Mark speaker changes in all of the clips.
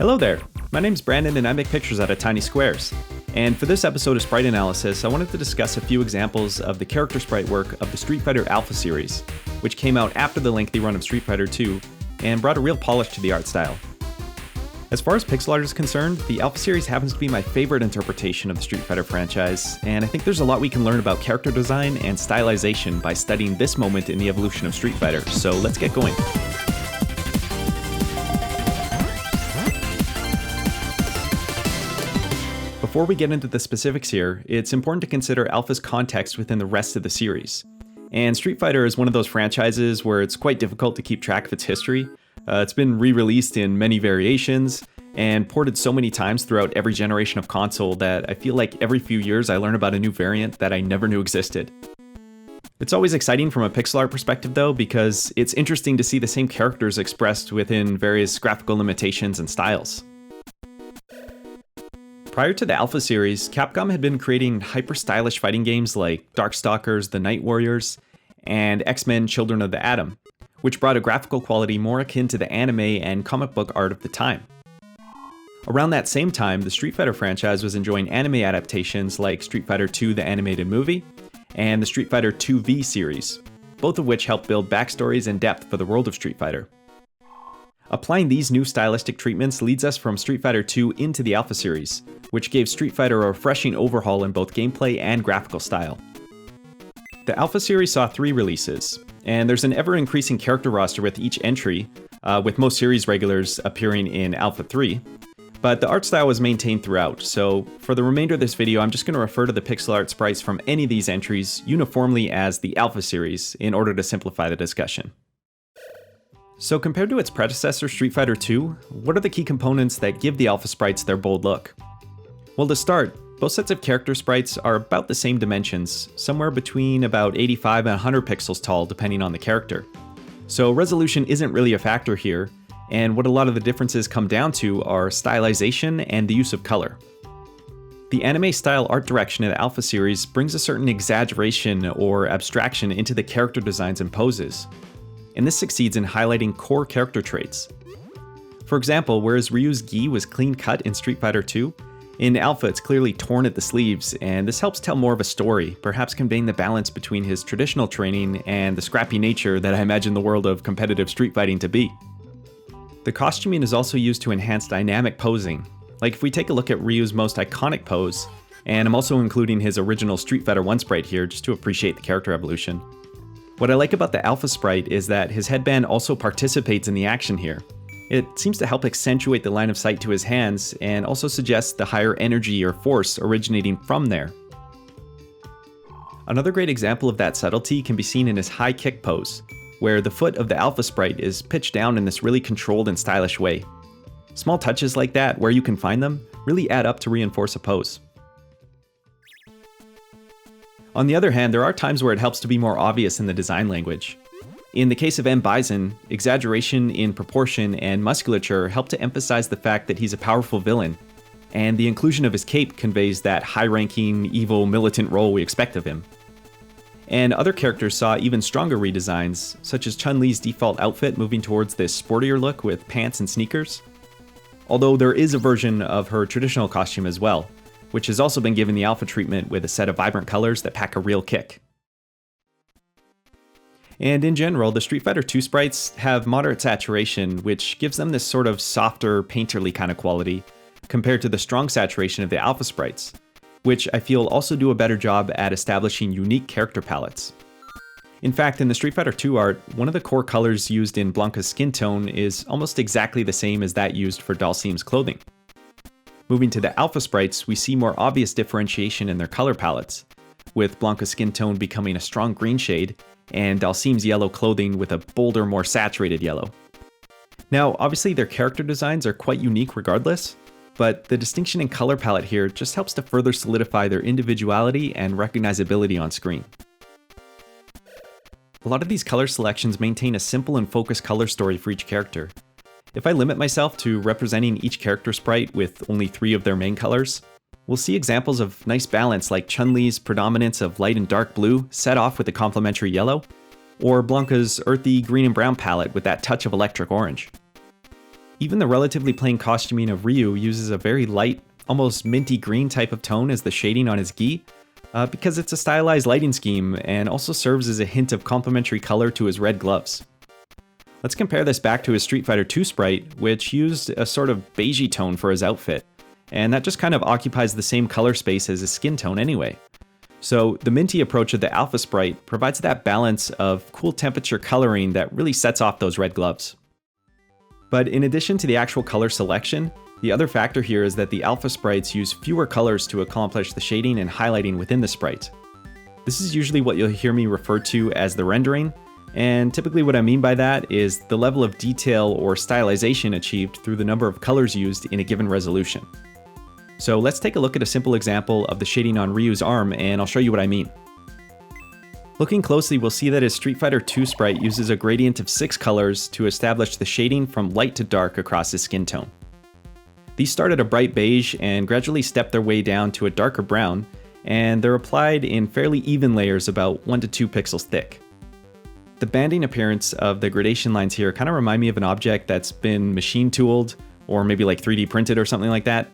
Speaker 1: Hello there, my name's Brandon and I make pictures out of tiny squares. And for this episode of Sprite Analysis, I wanted to discuss a few examples of the character sprite work of the Street Fighter Alpha series, which came out after the lengthy run of Street Fighter 2 and brought a real polish to the art style. As far as pixel art is concerned, the Alpha series happens to be my favorite interpretation of the Street Fighter franchise, and I think there's a lot we can learn about character design and stylization by studying this moment in the evolution of Street Fighter, so let's get going. Before we get into the specifics here, it's important to consider Alpha's context within the rest of the series. And Street Fighter is one of those franchises where it's quite difficult to keep track of its history. It's been re-released in many variations and ported so many times throughout every generation of console that I feel like every few years I learn about a new variant that I never knew existed. It's always exciting from a pixel art perspective though, because it's interesting to see the same characters expressed within various graphical limitations and styles. Prior to the Alpha series, Capcom had been creating hyper-stylish fighting games like Darkstalkers, The Night Warriors, and X-Men Children of the Atom, which brought a graphical quality more akin to the anime and comic book art of the time. Around that same time, the Street Fighter franchise was enjoying anime adaptations like Street Fighter 2 the Animated Movie, and the Street Fighter 2V series, both of which helped build backstories and depth for the world of Street Fighter. Applying these new stylistic treatments leads us from Street Fighter 2 into the Alpha series, which gave Street Fighter a refreshing overhaul in both gameplay and graphical style. The Alpha series saw 3 releases, and there's an ever-increasing character roster with each entry, with most series regulars appearing in Alpha 3, but the art style was maintained throughout, so for the remainder of this video I'm just going to refer to the pixel art sprites from any of these entries uniformly as the Alpha series in order to simplify the discussion. So compared to its predecessor Street Fighter 2, what are the key components that give the Alpha sprites their bold look? Well, to start, both sets of character sprites are about the same dimensions, somewhere between about 85 and 100 pixels tall depending on the character. So resolution isn't really a factor here, and what a lot of the differences come down to are stylization and the use of color. The anime-style art direction of the Alpha series brings a certain exaggeration or abstraction into the character designs and poses, and this succeeds in highlighting core character traits. For example, whereas Ryu's gi was clean cut in Street Fighter 2, in Alpha it's clearly torn at the sleeves, and this helps tell more of a story, perhaps conveying the balance between his traditional training and the scrappy nature that I imagine the world of competitive street fighting to be. The costuming is also used to enhance dynamic posing, like if we take a look at Ryu's most iconic pose, and I'm also including his original Street Fighter 1 sprite here just to appreciate the character evolution. What I like about the Alpha sprite is that his headband also participates in the action here. It seems to help accentuate the line of sight to his hands and also suggests the higher energy or force originating from there. Another great example of that subtlety can be seen in his high kick pose, where the foot of the Alpha sprite is pitched down in this really controlled and stylish way. Small touches like that, where you can find them, really add up to reinforce a pose. On the other hand, there are times where it helps to be more obvious in the design language. In the case of M. Bison, exaggeration in proportion and musculature help to emphasize the fact that he's a powerful villain, and the inclusion of his cape conveys that high-ranking, evil, militant role we expect of him. And other characters saw even stronger redesigns, such as Chun-Li's default outfit moving towards this sportier look with pants and sneakers. Although there is a version of her traditional costume as well, which has also been given the Alpha treatment with a set of vibrant colors that pack a real kick. And in general, the Street Fighter 2 sprites have moderate saturation, which gives them this sort of softer, painterly kind of quality, compared to the strong saturation of the Alpha sprites, which I feel also do a better job at establishing unique character palettes. In fact, in the Street Fighter 2 art, one of the core colors used in Blanca's skin tone is almost exactly the same as that used for Dhalsim's clothing. Moving to the Alpha sprites, we see more obvious differentiation in their color palettes, with Blanca's skin tone becoming a strong green shade, and Dhalsim's yellow clothing with a bolder, more saturated yellow. Now, obviously their character designs are quite unique regardless, but the distinction in color palette here just helps to further solidify their individuality and recognizability on screen. A lot of these color selections maintain a simple and focused color story for each character. If I limit myself to representing each character sprite with only 3 of their main colors, we'll see examples of nice balance like Chun-Li's predominance of light and dark blue set off with a complementary yellow, or Blanca's earthy green and brown palette with that touch of electric orange. Even the relatively plain costuming of Ryu uses a very light, almost minty green type of tone as the shading on his gi, because it's a stylized lighting scheme and also serves as a hint of complementary color to his red gloves. Let's compare this back to his Street Fighter 2 sprite, which used a sort of beigey tone for his outfit, and that just kind of occupies the same color space as his skin tone anyway. So the minty approach of the Alpha sprite provides that balance of cool temperature coloring that really sets off those red gloves. But in addition to the actual color selection, the other factor here is that the Alpha sprites use fewer colors to accomplish the shading and highlighting within the sprite. This is usually what you'll hear me refer to as the rendering, and typically what I mean by that is the level of detail or stylization achieved through the number of colors used in a given resolution. So let's take a look at a simple example of the shading on Ryu's arm, and I'll show you what I mean. Looking closely, we'll see that his Street Fighter 2 sprite uses a gradient of 6 colors to establish the shading from light to dark across his skin tone. These start at a bright beige and gradually step their way down to a darker brown, and they're applied in fairly even layers about 1 to 2 pixels thick. The banding appearance of the gradation lines here kind of remind me of an object that's been machine tooled, or maybe like 3D printed or something like that.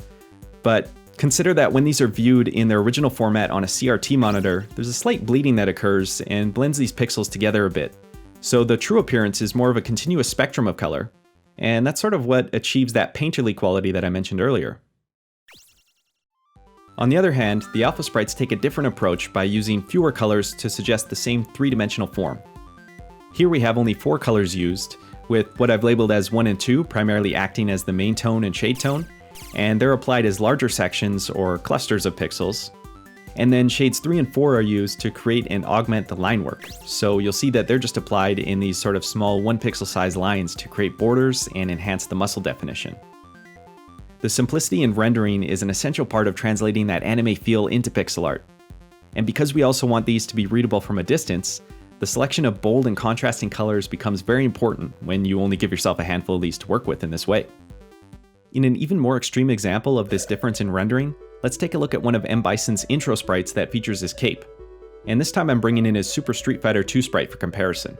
Speaker 1: But consider that when these are viewed in their original format on a CRT monitor, there's a slight bleeding that occurs and blends these pixels together a bit. So the true appearance is more of a continuous spectrum of color, and that's sort of what achieves that painterly quality that I mentioned earlier. On the other hand, the Alpha sprites take a different approach by using fewer colors to suggest the same three-dimensional form. Here we have only 4 colors used, with what I've labeled as 1 and 2 primarily acting as the main tone and shade tone, and they're applied as larger sections or clusters of pixels. And then shades 3 and 4 are used to create and augment the line work. So you'll see that they're just applied in these sort of small 1 pixel size lines to create borders and enhance the muscle definition. The simplicity in rendering is an essential part of translating that anime feel into pixel art. And because we also want these to be readable from a distance, the selection of bold and contrasting colors becomes very important when you only give yourself a handful of these to work with in this way. In an even more extreme example of this difference in rendering, let's take a look at one of M. Bison's intro sprites that features his cape. And this time I'm bringing in his Super Street Fighter 2 sprite for comparison.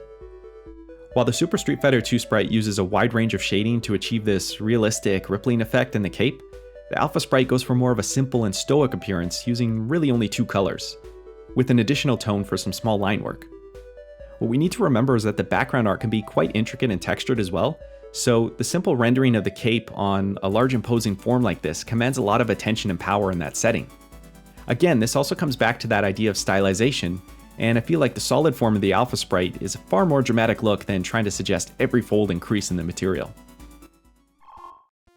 Speaker 1: While the Super Street Fighter 2 sprite uses a wide range of shading to achieve this realistic rippling effect in the cape, the Alpha sprite goes for more of a simple and stoic appearance using really only 2 colors, with an additional tone for some small line work. What we need to remember is that the background art can be quite intricate and textured as well, so the simple rendering of the cape on a large imposing form like this commands a lot of attention and power in that setting. Again, this also comes back to that idea of stylization, and I feel like the solid form of the Alpha sprite is a far more dramatic look than trying to suggest every fold and crease in the material.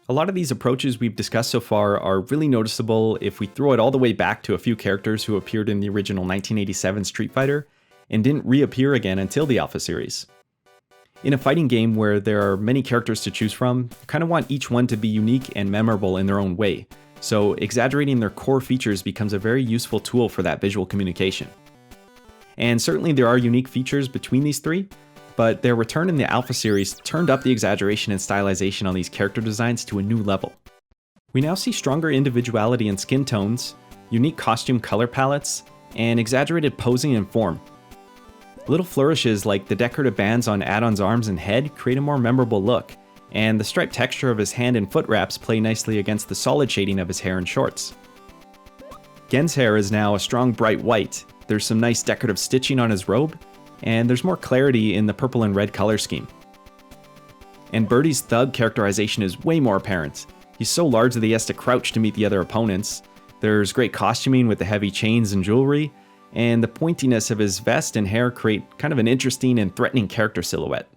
Speaker 1: A lot of these approaches we've discussed so far are really noticeable if we throw it all the way back to a few characters who appeared in the original 1987 Street Fighter and didn't reappear again until the Alpha series. In a fighting game where there are many characters to choose from, you kind of want each one to be unique and memorable in their own way, so exaggerating their core features becomes a very useful tool for that visual communication. And certainly there are unique features between these three, but their return in the Alpha series turned up the exaggeration and stylization on these character designs to a new level. We now see stronger individuality in skin tones, unique costume color palettes, and exaggerated posing and form. Little flourishes like the decorative bands on Addon's arms and head create a more memorable look, and the striped texture of his hand and foot wraps play nicely against the solid shading of his hair and shorts. Gen's hair is now a strong bright white, there's some nice decorative stitching on his robe, and there's more clarity in the purple and red color scheme. And Birdie's thug characterization is way more apparent. He's so large that he has to crouch to meet the other opponents. There's great costuming with the heavy chains and jewelry, and the pointiness of his vest and hair create kind of an interesting and threatening character silhouette.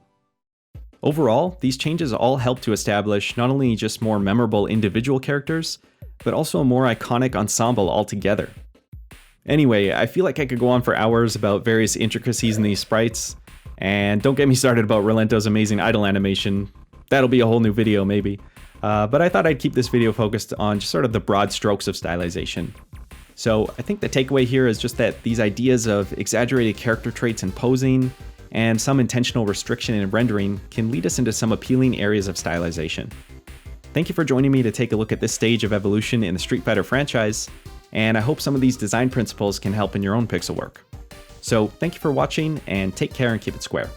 Speaker 1: Overall, these changes all help to establish not only just more memorable individual characters, but also a more iconic ensemble altogether. Anyway, I feel like I could go on for hours about various intricacies in these sprites, and don't get me started about Relento's amazing idle animation. That'll be a whole new video maybe. But I thought I'd keep this video focused on just sort of the broad strokes of stylization. So I think the takeaway here is just that these ideas of exaggerated character traits and posing, and some intentional restriction in rendering can lead us into some appealing areas of stylization. Thank you for joining me to take a look at this stage of evolution in the Street Fighter franchise, and I hope some of these design principles can help in your own pixel work. So thank you for watching, and take care and keep it square.